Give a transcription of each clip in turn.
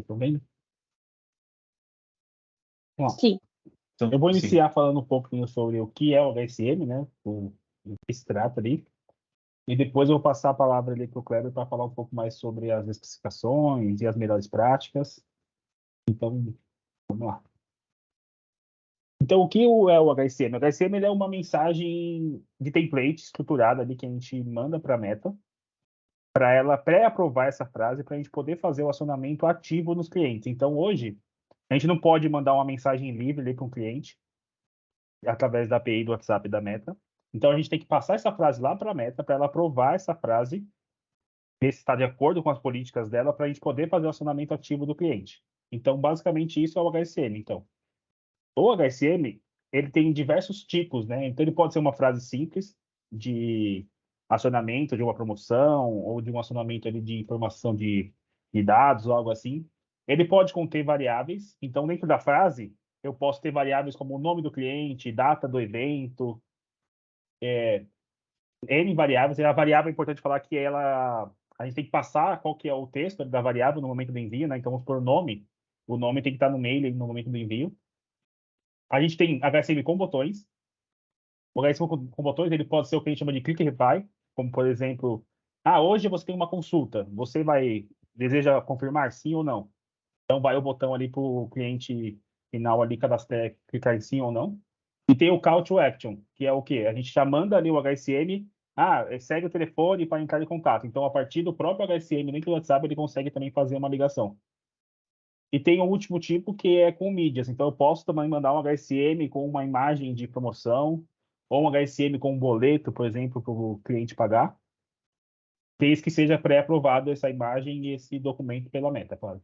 estão vendo? Bom, Sim. então, eu vou iniciar falando um pouquinho sobre o que é o HSM, né? O que se trata ali. E depois eu vou passar a palavra ali para o Kleber para falar um pouco mais sobre as especificações e as melhores práticas. Então, vamos lá. Então, o que é o HSM? O HSM ele é uma mensagem de template estruturada ali que a gente manda para a Meta, para ela pré-aprovar essa frase, para a gente poder fazer o acionamento ativo nos clientes. Então, hoje, a gente não pode mandar uma mensagem livre ali para um cliente, através da API do WhatsApp da Meta. Então, a gente tem que passar essa frase lá para a Meta, para ela aprovar essa frase, ver se está de acordo com as políticas dela, para a gente poder fazer o acionamento ativo do cliente. Então, basicamente, isso é o HSM. Então, o HSM, ele tem diversos tipos, né? Então, ele pode ser uma frase simples de acionamento de uma promoção ou de um acionamento ali de informação de dados ou algo assim. Ele pode conter variáveis. Então, dentro da frase, eu posso ter variáveis como o nome do cliente, data do evento, N variáveis. E a variável é importante falar que a gente tem que passar qual que é o texto da variável no momento do envio, né? Então, vamos por nome. O nome tem que estar no mail no momento do envio. A gente tem HSM com botões. O HSM com botões, ele pode ser o que a gente chama de Click Reply, como, por exemplo, hoje você tem uma consulta, você deseja confirmar sim ou não? Então, vai o botão ali para o cliente final ali cadastrar, clicar em sim ou não. E tem o Call to Action, que é o quê? A gente já manda ali o HSM, segue o telefone para entrar em contato. Então, a partir do próprio HSM dentro do WhatsApp, ele consegue também fazer uma ligação. E tem o último tipo, que é com mídias. Então, eu posso também mandar um HSM com uma imagem de promoção, ou um HSM com um boleto, por exemplo, para o cliente pagar, desde que seja pré-aprovado essa imagem e esse documento pela Meta, claro.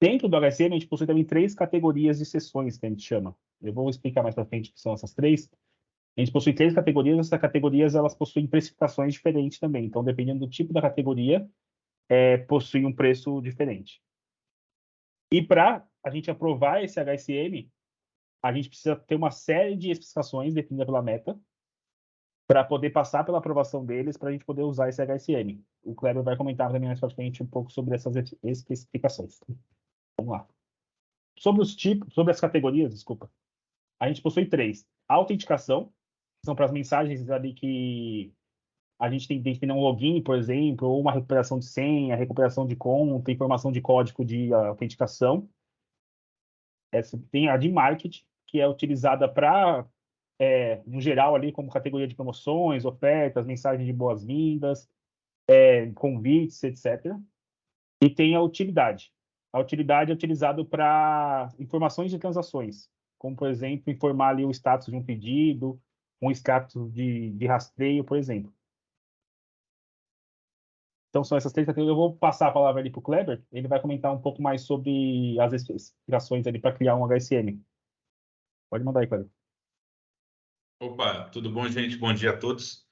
Dentro do HSM, a gente possui também 3 categorias de sessões, que a gente chama. Eu vou explicar mais para frente o que são essas 3. A gente possui 3 categorias, essas categorias elas possuem precificações diferentes também. Então, dependendo do tipo da categoria, possui um preço diferente. E para a gente aprovar esse HSM, a gente precisa ter uma série de especificações definidas pela Meta para poder passar pela aprovação deles, para a gente poder usar esse HSM. O Kleber vai comentar também mais para frente um pouco sobre essas especificações. Vamos lá. Sobre os tipos, sobre as categorias, desculpa, a gente possui 3. A autenticação, são para as mensagens ali que a gente tem que ter um login, por exemplo, ou uma recuperação de senha, recuperação de conta, informação de código de autenticação. Tem a de marketing, que é utilizada para, no geral, ali como categoria de promoções, ofertas, mensagens de boas-vindas, convites, etc. E tem a utilidade. A utilidade é utilizada para informações de transações, como, por exemplo, informar ali o status de um pedido, um status de rastreio, por exemplo. Então, são essas 3 categorias. Eu vou passar a palavra ali para o Kleber, ele vai comentar um pouco mais sobre as especificações ali para criar um HSM. Pode mandar aí, Kleber. Opa, tudo bom, gente? Bom dia a todos.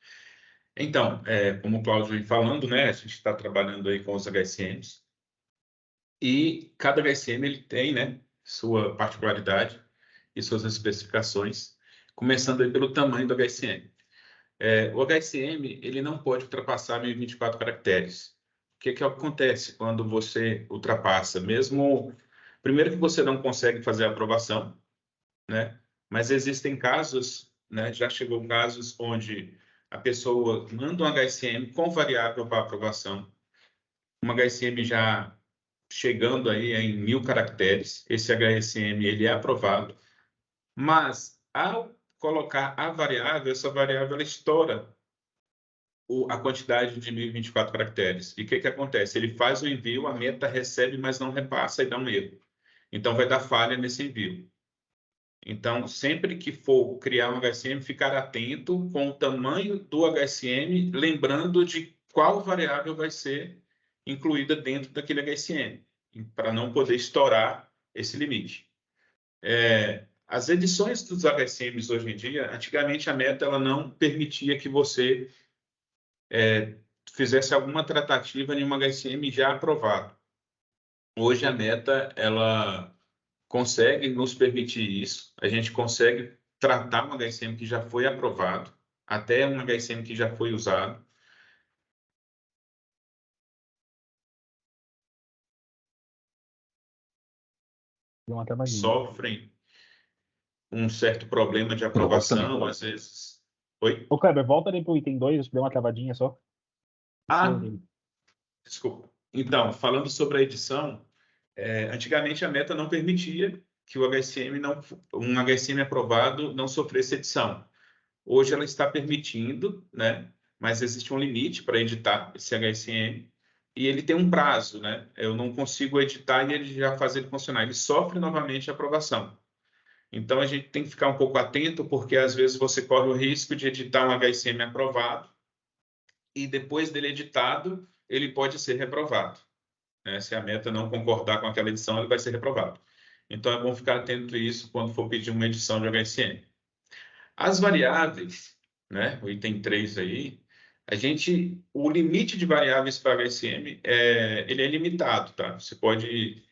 Então, como o Cláudio vem falando, né, a gente está trabalhando aí com os HSMs e cada HSM ele tem, né, sua particularidade e suas especificações, começando aí pelo tamanho do HSM. O HSM ele não pode ultrapassar 1024 caracteres. O que acontece quando você ultrapassa? Primeiro que você não consegue fazer a aprovação, né? Mas existem casos, né? Já chegou casos onde a pessoa manda um HSM com variável para aprovação, um HSM já chegando aí em 1000 caracteres. Esse HSM ele é aprovado, mas ao colocar a variável, essa variável ela estoura a quantidade de 1024 caracteres. E o que acontece? Ele faz o envio, a Meta recebe, mas não repassa e dá um erro. Então, vai dar falha nesse envio. Então, sempre que for criar um HSM, ficar atento com o tamanho do HSM, lembrando de qual variável vai ser incluída dentro daquele HSM, para não poder estourar esse limite. As edições dos HSMs hoje em dia, antigamente a Meta ela não permitia que você fizesse alguma tratativa em um HSM já aprovado. Hoje a Meta ela consegue nos permitir isso. A gente consegue tratar um HSM que já foi aprovado, até um HSM que já foi usado. Deu uma travadinha. sofrem um certo problema de aprovação, às vezes. Oi? Ô, Kleber, volta ali pro item 2, acho que deu uma travadinha só. Ah, desculpa. Então, falando sobre a edição, antigamente a Meta não permitia que o HSM não, um HSM aprovado não sofresse edição. Hoje ela está permitindo, né? Mas existe um limite para editar esse HSM e ele tem um prazo, né? Eu não consigo editar e ele já faz ele funcionar. Ele sofre novamente a aprovação. Então a gente tem que ficar um pouco atento porque às vezes você corre o risco de editar um HSM aprovado e depois dele editado ele pode ser reprovado, né? Se a Meta não concordar com aquela edição, ele vai ser reprovado. Então é bom ficar atento a isso quando for pedir uma edição de HSM. As variáveis, né, o item 3 aí, o limite de variáveis para HSM, ele é limitado, tá? Você pode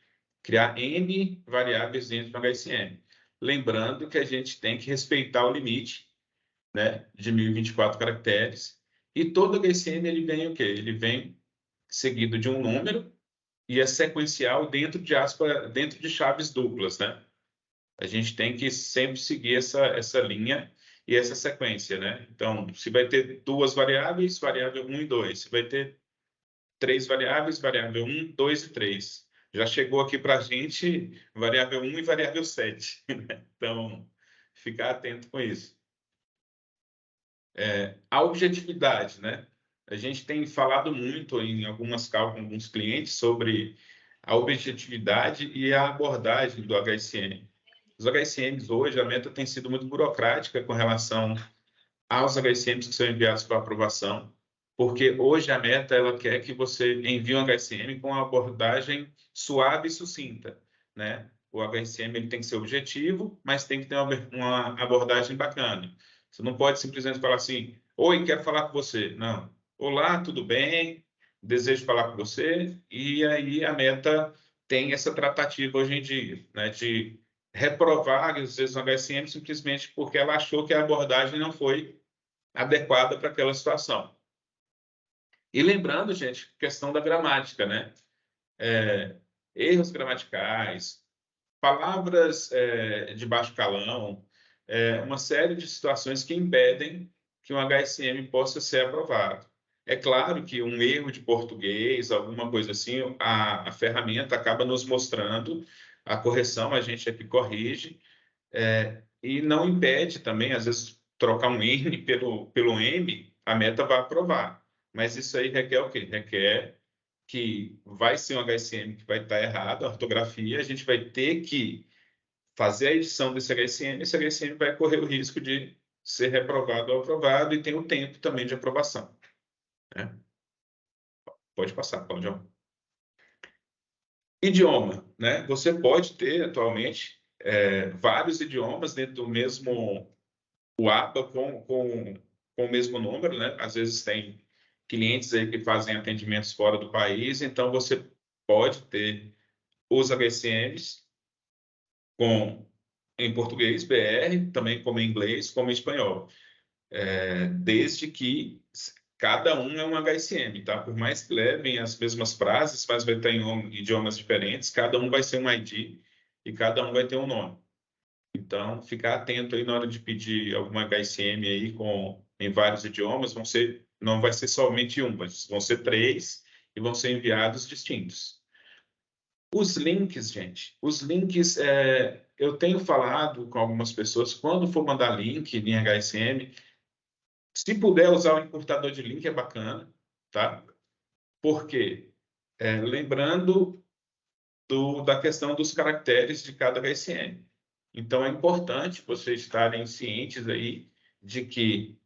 criar N variáveis dentro do HSM. Lembrando que a gente tem que respeitar o limite, né, de 1024 caracteres. E todo HSM, ele vem o quê? Ele vem seguido de um número e é sequencial dentro de aspas, dentro de chaves duplas, né? A gente tem que sempre seguir essa linha e essa sequência, né? Então, se vai ter duas variáveis, variável 1 e 2. Se vai ter três variáveis, variável 1, 2 e 3. Já chegou aqui para a gente variável 1 e variável 7. Né? Então, ficar atento com isso. A objetividade, né? A gente tem falado muito em algumas calls com alguns clientes sobre a objetividade e a abordagem do HSM. Os HSMs hoje, a Meta tem sido muito burocrática com relação aos HSMs que são enviados para aprovação, porque hoje a Meta ela quer que você envie um HSM com uma abordagem suave e sucinta, né? O HSM ele tem que ser objetivo, mas tem que ter uma abordagem bacana. Você não pode simplesmente falar assim, oi, quero falar com você. Não. Olá, tudo bem? Desejo falar com você. E aí a Meta tem essa tratativa hoje em dia, né? De reprovar, às vezes, um HSM simplesmente porque ela achou que a abordagem não foi adequada para aquela situação. E lembrando, gente, questão da gramática, né? Erros gramaticais, palavras de baixo calão, uma série de situações que impedem que um HSM possa ser aprovado. É claro que um erro de português, alguma coisa assim, a ferramenta acaba nos mostrando a correção, a gente aqui corrige, e não impede também, às vezes, trocar um N pelo M, a Meta vai aprovar. Mas isso aí requer o quê? Requer que vai ser um HSM que vai estar errado, a ortografia, a gente vai ter que fazer a edição desse HSM, esse HSM vai correr o risco de ser reprovado ou aprovado, e tem o tempo também de aprovação. Né? Pode passar, Claudio. Idioma, né? Você pode ter atualmente vários idiomas dentro do mesmo aba com o mesmo número, né? Às vezes tem clientes aí que fazem atendimentos fora do país, então você pode ter os HSMs em português, BR, também como em inglês, como em espanhol, desde que cada um é um HSM, tá? Por mais que levem as mesmas frases, mas vai estar em idiomas diferentes, cada um vai ser um ID e cada um vai ter um nome. Então, ficar atento aí na hora de pedir alguma HSM aí em vários idiomas, não vai ser somente um, mas vão ser 3 e vão ser enviados distintos. Os links, gente, eu tenho falado com algumas pessoas, quando for mandar link em HSM, se puder usar o encurtador de link é bacana, tá? Por quê? Lembrando da questão dos caracteres de cada HSM. Então, é importante vocês estarem cientes aí de que,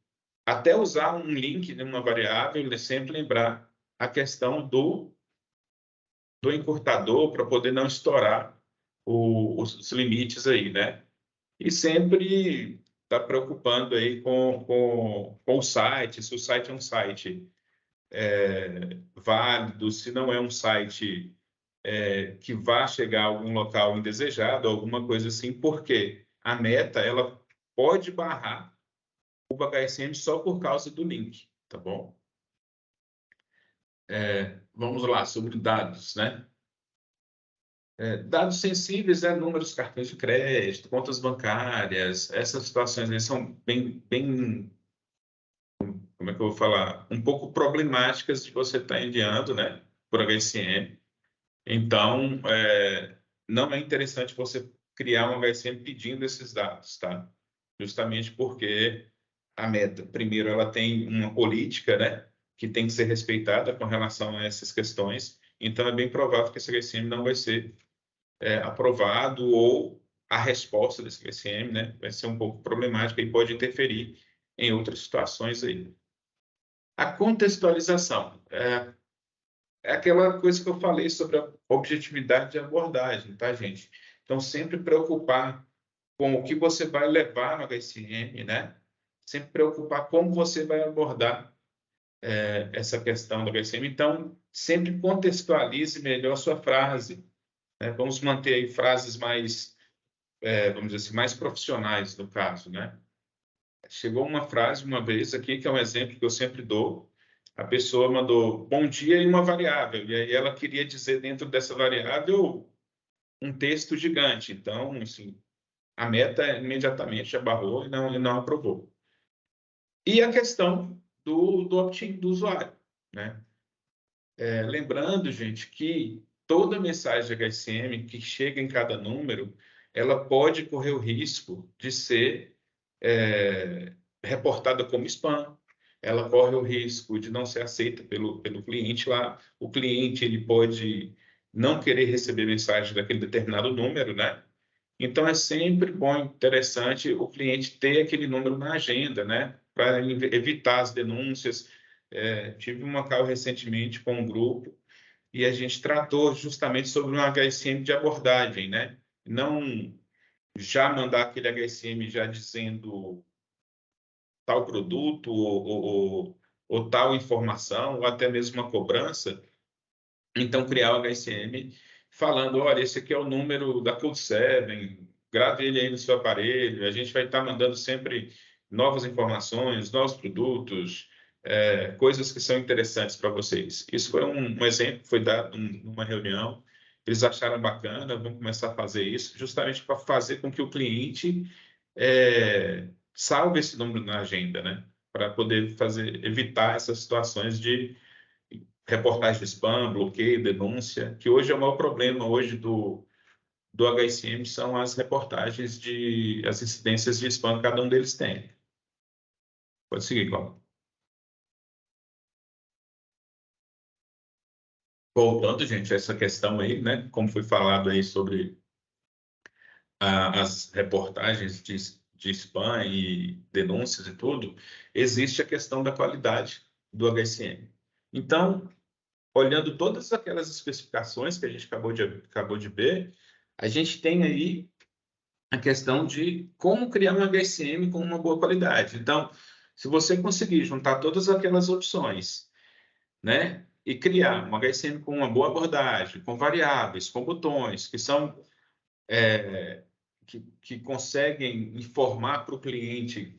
até usar um link de uma variável, é sempre lembrar a questão do encurtador para poder não estourar os limites aí, né? E sempre estar preocupando aí com o site, se o site é um site válido, se não é um site que vá chegar a algum local indesejado, alguma coisa assim, porque a Meta ela pode barrar o HSM só por causa do link, tá bom? Vamos lá, sobre dados, né? Dados sensíveis, números, cartões de crédito, contas bancárias, essas situações aí são bem, como é que eu vou falar? Um pouco problemáticas de você estar enviando, né, por HSM. Então, não é interessante você criar um HSM pedindo esses dados, tá? Justamente porque a meta, primeiro, ela tem uma política, né, que tem que ser respeitada com relação a essas questões. Então, é bem provável que esse HSM não vai ser aprovado, ou a resposta desse HSM, né, vai ser um pouco problemática e pode interferir em outras situações aí. A contextualização é aquela coisa que eu falei sobre a objetividade de abordagem, tá, gente? Então, sempre preocupar com o que você vai levar no HSM, né? Sempre preocupar como você vai abordar essa questão do HSM. Então, sempre contextualize melhor sua frase, né? Vamos manter aí frases mais, vamos dizer assim, mais profissionais, no caso, né? Chegou uma frase uma vez aqui, que é um exemplo que eu sempre dou. A pessoa mandou bom dia e uma variável, e aí ela queria dizer dentro dessa variável um texto gigante. Então, assim, a meta imediatamente já barrou e não aprovou. E a questão do opt-in do usuário, né? Lembrando, gente, que toda mensagem HSM que chega em cada número, ela pode correr o risco de ser reportada como spam. Ela corre o risco de não ser aceita pelo cliente lá. O cliente, ele pode não querer receber mensagem daquele determinado número, né? Então, é sempre bom, interessante o cliente ter aquele número na agenda, né? Para evitar as denúncias. Tive uma call recentemente com um grupo e a gente tratou justamente sobre um HSM de abordagem, né? Não já mandar aquele HSM já dizendo tal produto ou tal informação, ou até mesmo uma cobrança. Então, criar o HSM falando, olha, esse aqui é o número da Code 7, grave ele aí no seu aparelho, a gente vai estar mandando sempre novas informações, novos produtos, coisas que são interessantes para vocês. Isso foi um exemplo que foi dado numa reunião, eles acharam bacana, vamos começar a fazer isso, justamente para fazer com que o cliente salve esse número na agenda, né? Para poder evitar essas situações de reportagem de spam, bloqueio, denúncia, que hoje é o maior problema hoje do HSM, são as reportagens as incidências de spam que cada um deles tem. Pode seguir, Cláudio. Voltando, gente, a essa questão aí, né, como foi falado aí sobre as reportagens de spam e denúncias e tudo, existe a questão da qualidade do HSM. Então, olhando todas aquelas especificações que a gente acabou de ver, a gente tem aí a questão de como criar um HSM com uma boa qualidade. Então, se você conseguir juntar todas aquelas opções, né, e criar um HSM com uma boa abordagem, com variáveis, com botões, que são que conseguem informar para o cliente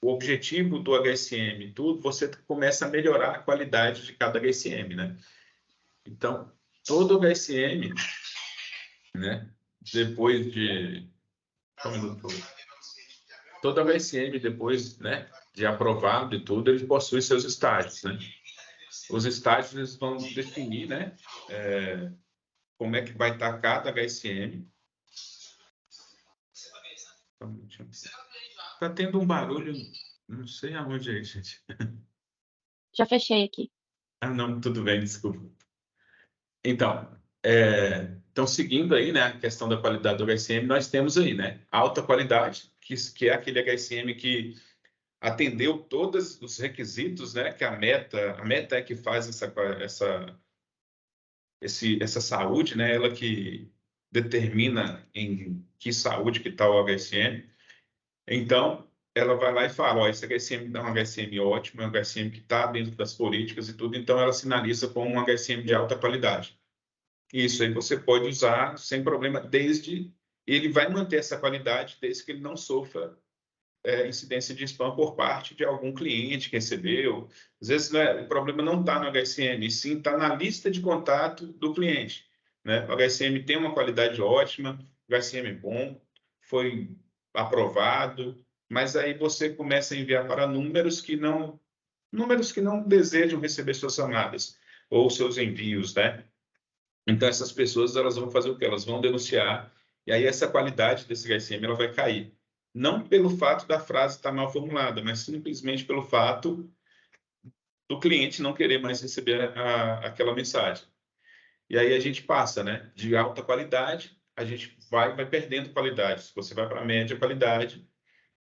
o objetivo do HSM, tudo, você começa a melhorar a qualidade de cada HSM, né? Então, todo HSM, né, depois de... Todo HSM, depois, né, de aprovado e tudo, ele possui seus estágios, né? Os estágios eles vão definir, né, como é que vai estar cada HSM. Está tendo um barulho, não sei aonde é, gente. Já fechei aqui. Ah, não, tudo bem, desculpa. Então, seguindo aí, né, a questão da qualidade do HSM, nós temos aí, né, alta qualidade, que é aquele HSM que atendeu todos os requisitos, né, que a meta é que faz essa saúde, né, ela que determina em que saúde que está o HSM. Então, ela vai lá e fala, ó, esse HSM dá um HSM ótimo, é um HSM que está dentro das políticas e tudo, então ela sinaliza como um HSM de alta qualidade. Isso aí você pode usar sem problema, ele vai manter essa qualidade desde que ele não sofra incidência de spam por parte de algum cliente que recebeu. Às vezes o problema não está no HSM, sim está na lista de contato do cliente. né? O HSM tem uma qualidade ótima, o HSM é bom, foi aprovado, mas aí você começa a enviar para números que não desejam receber suas chamadas ou seus envios, né? Então essas pessoas elas vão fazer o quê? Elas vão denunciar e aí essa qualidade desse HSM ela vai cair. Não pelo fato da frase estar mal formulada, mas simplesmente pelo fato do cliente não querer mais receber aquela mensagem. E aí a gente passa, né, de alta qualidade, a gente vai perdendo qualidade. Se você vai para a média qualidade,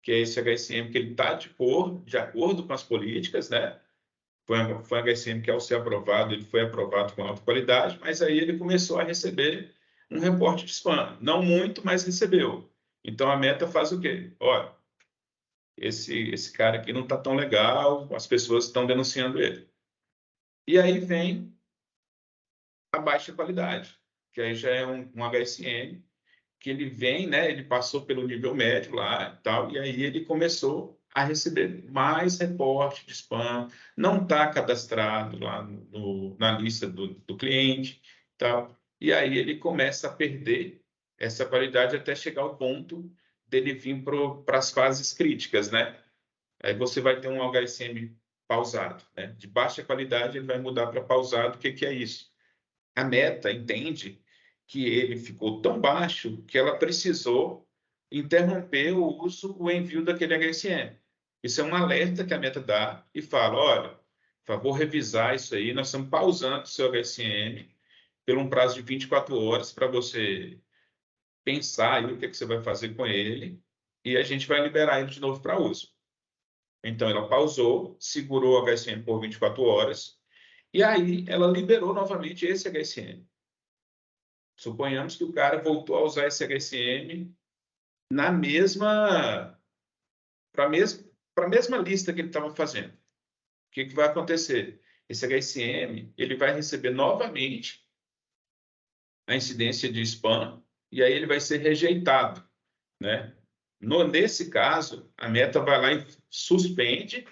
que é esse HSM que ele está de acordo com as políticas, né? Foi um HSM que, ao ser aprovado, ele foi aprovado com alta qualidade, mas aí ele começou a receber um reporte de spam. Não muito, mas recebeu. Então, a meta faz o quê? Olha, esse cara aqui não está tão legal, as pessoas estão denunciando ele. E aí vem a baixa qualidade, que aí já é um HSM que ele vem, né? Ele passou pelo nível médio lá e tal, e aí ele começou a receber mais reporte de spam, não está cadastrado lá na lista do cliente, tal. E aí ele começa a perder essa qualidade até chegar ao ponto dele vir para as fases críticas, né? Aí você vai ter um HSM pausado, né? De baixa qualidade ele vai mudar para pausado. O que que é isso? A Meta entende que ele ficou tão baixo que ela precisou interromper o envio daquele HSM. Isso é um alerta que a Meta dá e fala, olha, por favor, revisar isso aí, nós estamos pausando o seu HSM por um prazo de 24 horas para você pensar aí o que, é que você vai fazer com ele e a gente vai liberar ele de novo para uso. Então, ela pausou, segurou o HSM por 24 horas e aí ela liberou novamente esse HSM. Suponhamos que o cara voltou a usar esse HSM na mesma para a mesma lista que ele estava fazendo. O que vai acontecer? Esse HSM ele vai receber novamente a incidência de spam e aí ele vai ser rejeitado, né? Nesse caso, a Meta vai lá e suspende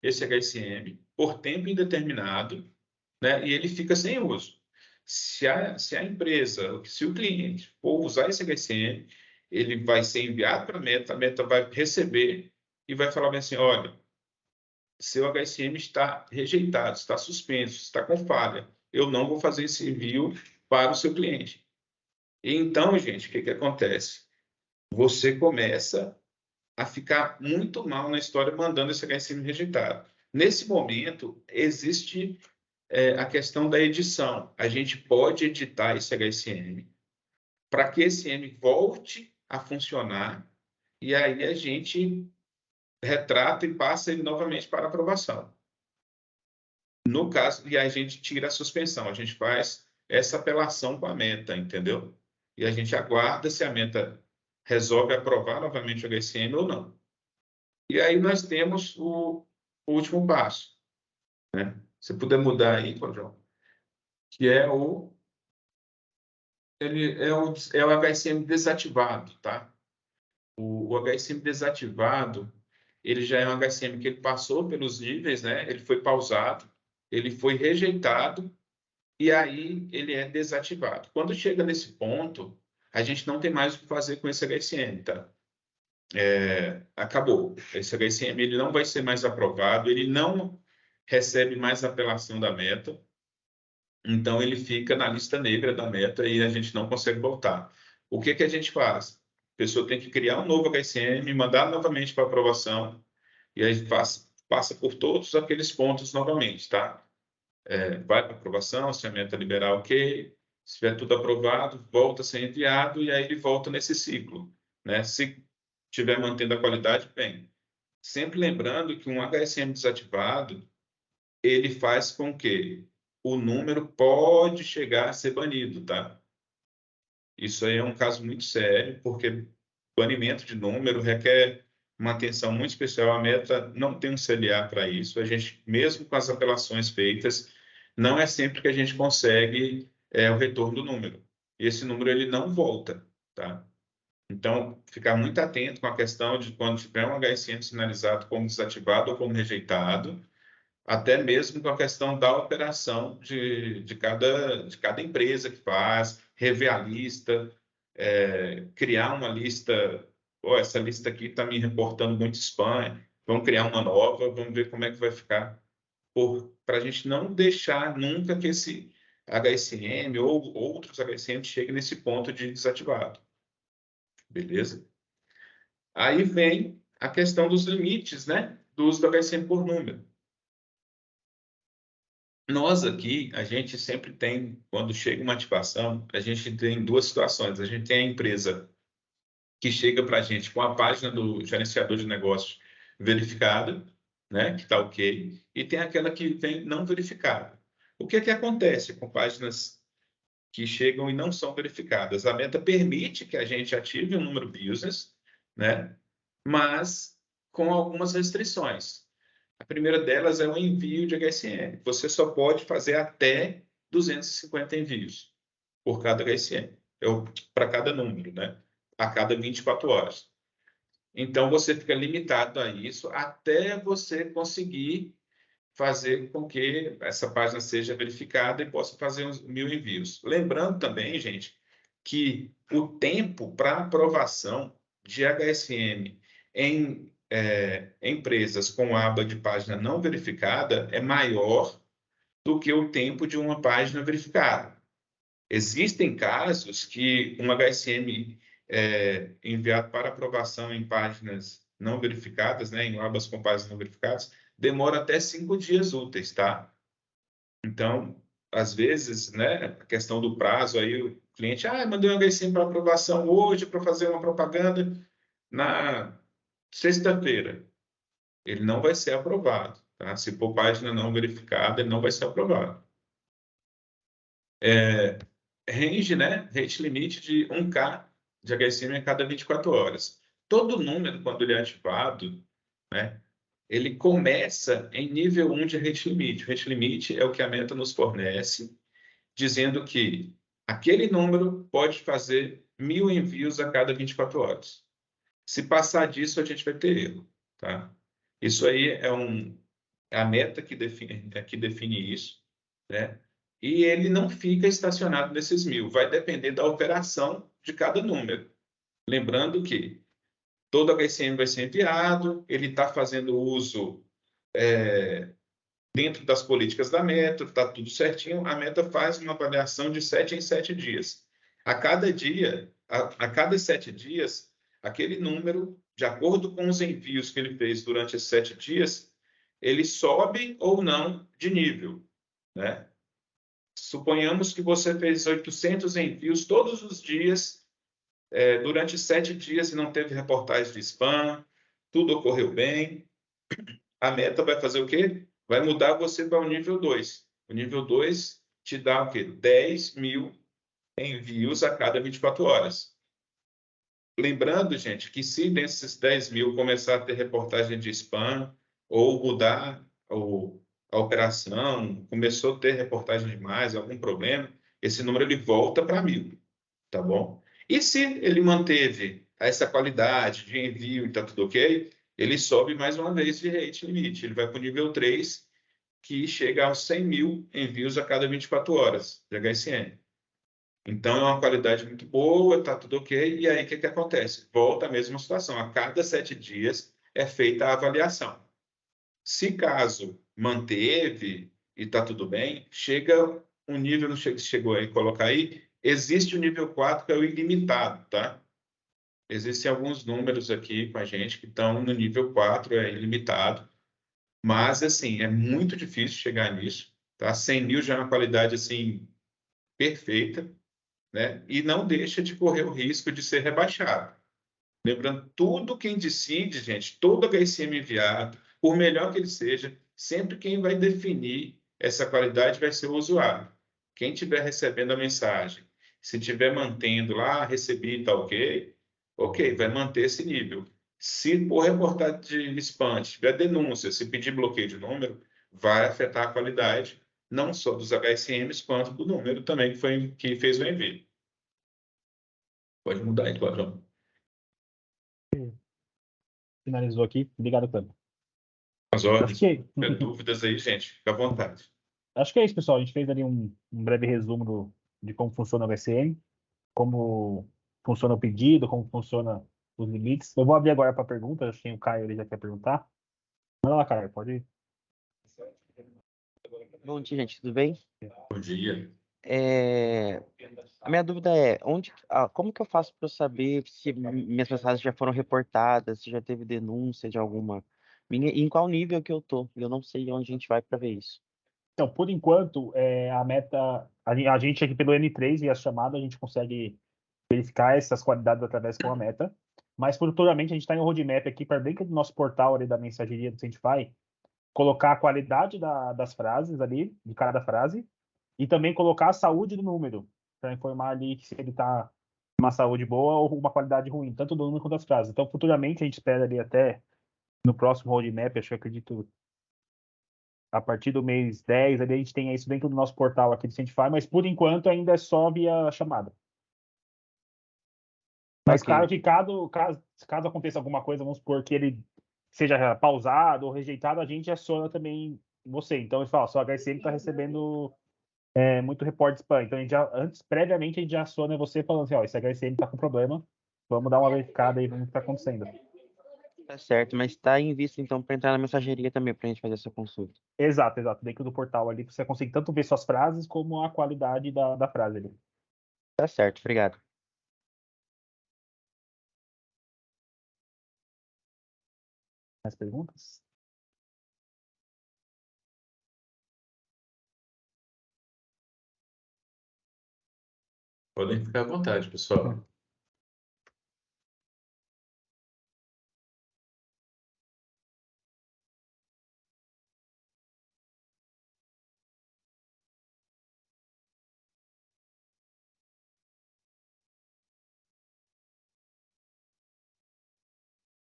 esse HSM por tempo indeterminado, né? E ele fica sem uso. Se a empresa, se o cliente for usar esse HSM, ele vai ser enviado para a Meta vai receber e vai falar bem assim, olha, seu HSM está rejeitado, está suspenso, está com falha. Eu não vou fazer esse envio para o seu cliente. E então, gente, o que acontece? Você começa a ficar muito mal na história mandando esse HSM rejeitado. Nesse momento, existe a questão da edição. A gente pode editar esse HSM para que esse M volte a funcionar e aí a gente retrata e passa ele novamente para aprovação. No caso, e aí a gente tira a suspensão, a gente faz essa apelação com a Meta, entendeu? E a gente aguarda se a Meta resolve aprovar novamente o HSM ou não. E aí nós temos o último passo, né? Se puder mudar aí, João, que é o HSM desativado, tá? O HSM desativado, ele já é um HSM que ele passou pelos níveis, né? Ele foi pausado, ele foi rejeitado e aí ele é desativado. Quando chega nesse ponto, a gente não tem mais o que fazer com esse HSM, tá? Acabou. Esse HSM ele não vai ser mais aprovado, ele não recebe mais apelação da Meta, então ele fica na lista negra da Meta e a gente não consegue voltar. O que a gente faz? A pessoa tem que criar um novo HSM, mandar novamente para aprovação e aí passa por todos aqueles pontos novamente, tá? Vai para aprovação, se a Meta liberar, ok. Se tiver tudo aprovado, volta a ser enviado e aí ele volta nesse ciclo, né? Se estiver mantendo a qualidade, bem. Sempre lembrando que um HSM desativado, ele faz com que o número pode chegar a ser banido, tá? Isso aí é um caso muito sério, porque banimento de número requer uma atenção muito especial. A Meta não tem um CLA para isso. A gente, mesmo com as apelações feitas, não é sempre que a gente consegue o retorno do número. E esse número ele não volta, tá? Então, ficar muito atento com a questão de quando tiver um HSM sinalizado como desativado ou como rejeitado, até mesmo com a questão da operação de cada empresa que faz, rever a lista, criar uma lista. Oh, essa lista aqui está me reportando muito spam, vamos criar uma nova, vamos ver como é que vai ficar, para a gente não deixar nunca que esse HSM ou outros HSM cheguem nesse ponto de desativado. Beleza? Aí vem a questão dos limites, né, do uso do HSM por número. Nós aqui, a gente sempre tem, quando chega uma ativação, a gente tem duas situações. A gente tem a empresa que chega para a gente com a página do gerenciador de negócios verificada, né, que está ok, e tem aquela que vem não verificada. O que acontece com páginas que chegam e não são verificadas? A meta permite que a gente ative um número business, né, mas com algumas restrições. A primeira delas é o envio de HSM. Você só pode fazer até 250 envios por cada HSM, para cada número, né? A cada 24 horas. Então, você fica limitado a isso até você conseguir fazer com que essa página seja verificada e possa fazer uns 1.000 envios. Lembrando também, gente, que o tempo para aprovação de HSM em empresas com aba de página não verificada é maior do que o tempo de uma página verificada. Existem casos que um HSM enviado para aprovação em páginas não verificadas, né, em abas com páginas não verificadas, demora até 5 dias úteis, tá? Então, às vezes, né, a questão do prazo, aí o cliente, mandei um HSM para aprovação hoje para fazer uma propaganda na sexta-feira. Ele não vai ser aprovado, tá? Se for página não verificada, ele não vai ser aprovado. Range, né? Rate limite de 1K de HSM a cada 24 horas. Todo número, quando ele é ativado, né, ele começa em nível 1 de rate limite. O rate limite é o que a Meta nos fornece, dizendo que aquele número pode fazer 1.000 envios a cada 24 horas. Se passar disso, a gente vai ter erro, tá? Isso aí é a Meta que define isso, né? E ele não fica estacionado nesses 1.000, vai depender da operação de cada número. Lembrando que todo HSM vai ser enviado, ele está fazendo uso dentro das políticas da Meta, está tudo certinho, a Meta faz uma avaliação de 7 em 7 dias. A cada dia, a cada 7 dias, aquele número, de acordo com os envios que ele fez durante esses 7 dias, ele sobe ou não de nível, né? Suponhamos que você fez 800 envios todos os dias, durante 7 dias e não teve reportagem de spam, tudo ocorreu bem. A Meta vai fazer o quê? Vai mudar você para o nível 2. O nível 2 te dá o quê? 10.000 envios a cada 24 horas. Lembrando, gente, que se desses 10.000 começar a ter reportagem de spam ou mudar a operação, começou a ter reportagem demais, algum problema, esse número ele volta para 1.000, tá bom? E se ele manteve essa qualidade de envio e está tudo ok, ele sobe mais uma vez de rate limite. Ele vai para o nível 3, que chega aos 100.000 envios a cada 24 horas de HSM. Então, é uma qualidade muito boa, está tudo ok. E aí, o que acontece? Volta a mesma situação. A cada 7 dias é feita a avaliação. Se caso manteve e está tudo bem, chega um nível, não chegou aí, colocar aí, existe o nível 4, que é o ilimitado, tá? Existem alguns números aqui com a gente que estão no nível 4, é ilimitado. Mas, assim, é muito difícil chegar nisso, tá? 100.000 já é uma qualidade, assim, perfeita, né? E não deixa de correr o risco de ser rebaixado. Lembrando, tudo quem decide, gente, todo HSM enviado, por melhor que ele seja, sempre quem vai definir essa qualidade vai ser o usuário. Quem estiver recebendo a mensagem, se estiver mantendo lá, recebi, tá ok, vai manter esse nível. Se por reportagem de spam, tiver denúncia, se pedir bloqueio de número, vai afetar a qualidade, não só dos HSMs, quanto do número também que fez o envio. Pode mudar aí, Cláudio. Finalizou aqui. Obrigado, Cleber. As Acho ordens, que, se tiver dúvidas aí, gente, fica à vontade. acho que é isso, pessoal. A gente fez ali um breve resumo de como funciona o VCN, como funciona o pedido, como funciona os limites. Eu vou abrir agora para perguntas. Acho que tem o Caio, ele já quer perguntar. Manda lá, Caio, pode ir. Bom dia, gente, tudo bem? Bom dia. A minha dúvida é, como que eu faço para eu saber se minhas mensagens já foram reportadas, se já teve denúncia de alguma minha, e em qual nível que eu tô? Eu não sei onde a gente vai para ver isso. Então, por enquanto, a meta, a gente aqui pelo N3 e as chamadas, a gente consegue verificar essas qualidades através com a meta. Mas futuramente a gente está em um roadmap aqui para dentro do nosso portal ali da mensageria do Sentify, colocar a qualidade das frases ali, de cada frase, e também colocar a saúde do número, para informar ali se ele está uma saúde boa ou uma qualidade ruim, tanto do número quanto das frases. Então, futuramente a gente espera ali até no próximo roadmap, acho que acredito a partir do mês 10, ali a gente tem isso dentro do nosso portal aqui do Sentify, mas por enquanto ainda é só via chamada. Mas Ok, claro que caso aconteça alguma coisa, vamos supor que ele seja pausado ou rejeitado, a gente aciona também você. Então, ele fala, só HSM está recebendo muito reporte de spam. Então, a gente previamente, a gente já aciona você falando assim, ó, esse HSM está com problema, vamos dar uma verificada aí, vamos ver o que está acontecendo. tá certo, mas está em vista então para entrar na mensageria também para a gente fazer essa consulta. Exato, exato. Dentro do portal ali, você consegue tanto ver suas frases como a qualidade da frase ali. Tá certo, obrigado. Mais perguntas? Podem ficar à vontade, pessoal.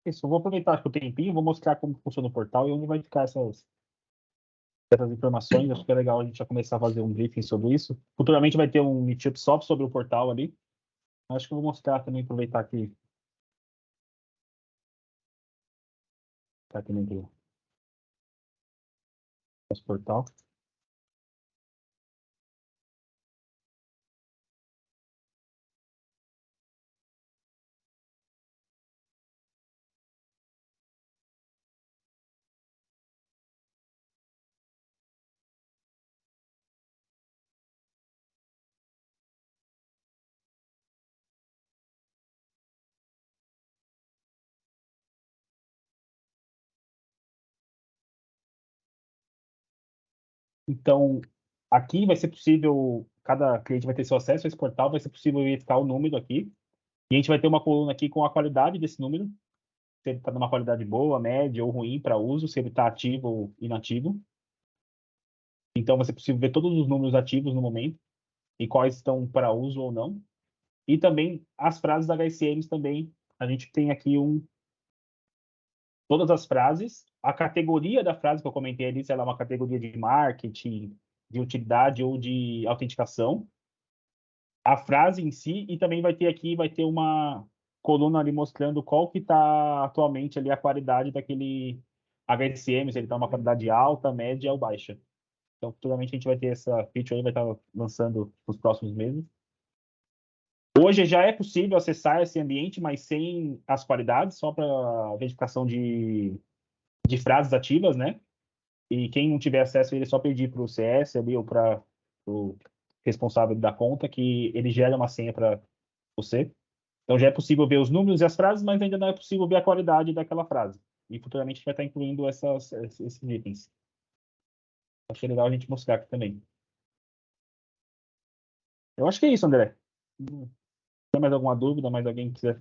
Isso, eu vou aproveitar acho que o tempinho, vou mostrar como funciona o portal e onde vai ficar essas informações. Acho que é legal a gente já começar a fazer um briefing sobre isso. Futuramente vai ter um meetup só sobre o portal ali. Acho que eu vou mostrar também, aproveitar aqui. Tá aqui dentro do nosso portal. Então, aqui vai ser possível, cada cliente vai ter seu acesso a esse portal, vai ser possível verificar o número aqui. E a gente vai ter uma coluna aqui com a qualidade desse número, se ele está numa qualidade boa, média ou ruim para uso, se ele está ativo ou inativo. Então, vai ser possível ver todos os números ativos no momento e quais estão para uso ou não. E também as frases HSMs também. A gente tem aqui todas as frases, a categoria da frase que eu comentei ali, se ela é uma categoria de marketing, de utilidade ou de autenticação, a frase em si, e também vai ter uma coluna ali mostrando qual que está atualmente ali a qualidade daquele HSM, se ele está uma qualidade alta, média ou baixa. Então, futuramente a gente vai ter essa feature aí, vai estar lançando nos próximos meses. Hoje já é possível acessar esse ambiente, mas sem as qualidades, só para verificação de frases ativas, né? E quem não tiver acesso, ele é só pedir para o CS ali ou para o responsável da conta que ele gera uma senha para você. Então já é possível ver os números e as frases, mas ainda não é possível ver a qualidade daquela frase. E futuramente a gente vai estar incluindo esses itens. Achei legal a gente mostrar aqui também. Eu acho que é isso, André. Tem mais alguma dúvida? Mais alguém que quiser